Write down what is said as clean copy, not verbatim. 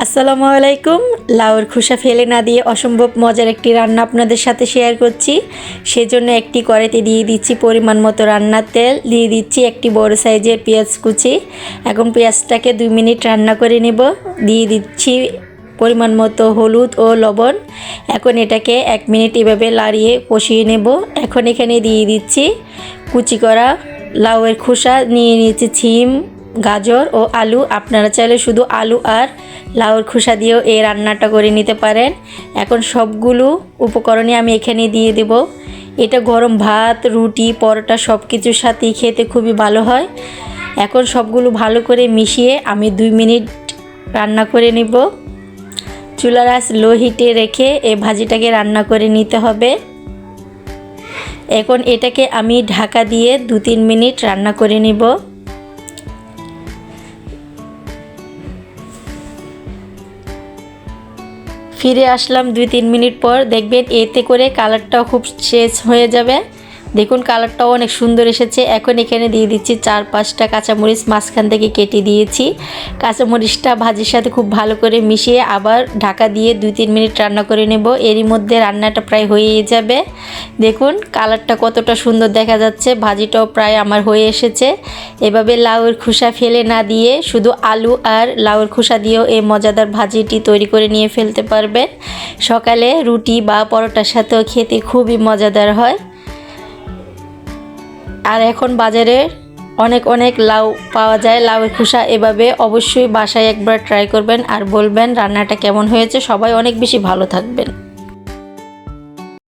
আসসালামু আলাইকুম। লাউয়ের খোসা ফেলে না দিয়ে অসম্ভব মজার একটি রান্না আপনাদের সাথে শেয়ার করছি। সেজন্য একটি কড়াইতে দিয়ে দিচ্ছি পরিমাণ মতো রান্নার তেল, দিয়ে দিচ্ছি একটি বড় সাইজের পেঁয়াজ কুচি। এখন পেঁয়াজটাকে 2 মিনিট রান্না করে নেব। দিয়ে দিচ্ছি পরিমাণ মতো হলুদ ও লবণ। এখন এটাকে 1 মিনিট এভাবে লাড়িয়ে কষিয়ে নেব। এখন এখানে দিয়ে দিচ্ছি কুচি করা লাউয়ের খোসা, নিয়ে নিয়েছি সিম, গাজর ও আলু। আপনারা চাইলে শুধু আলু আর লাউয়ের খোসা দিয়েও এই রান্নাটা করে নিতে পারেন। এখন সবগুলো উপকরণই আমি এখানে দিয়ে দেব। এটা গরম ভাত, রুটি, পরোটা সব কিছুর সাথেই খেতে খুবই ভালো হয়। এখন সবগুলো ভালো করে মিশিয়ে আমি 2 মিনিট রান্না করে নেব। চুলার আঁচ লো হিটে রেখে এই ভাজিটাকে রান্না করে নিতে হবে। এখন এটাকে আমি ঢাকা দিয়ে 2-3 মিনিট রান্না করে নেব। ফিরে আসলাম 2-3 মিনিট পর। দেখবেন এতে করে কালারটাও খুব চেঞ্জ হয়ে যাবে। দেখুন কালারটাও অনেক সুন্দর এসেছে। এখন এখানে দিয়ে দিচ্ছি 4-5টা কাঁচামরিচ মাঝখান থেকে কেটে দিয়েছি। কাঁচামরিচটা ভাজির সাথে খুব ভালো করে মিশিয়ে আবার ঢাকা দিয়ে 2-3 মিনিট রান্না করে নেব। এরই মধ্যে রান্নাটা প্রায় হয়েই যাবে। দেখুন কালারটা কতটা সুন্দর দেখা যাচ্ছে। ভাজিটাও প্রায় আমার হয়ে এসেছে। এভাবে লাউয়ের খোসা ফেলে না দিয়ে শুধু আলু আর লাউয়ের খোসা দিয়েও এই মজাদার ভাজিটি তৈরি করে নিয়ে ফেলতে পারবেন। সকালে রুটি বা পরোটার সাথেও খেতে খুবই মজাদার হয়। আর এখন বাজারে অনেক লাউ পাওয়া যায়। লাউয়ের খোসা এভাবে অবশ্যই বাসায় একবার ট্রাই করবেন আর বলবেন রান্নাটা কেমন হয়েছে। সবাই অনেক বেশি ভালো থাকবেন।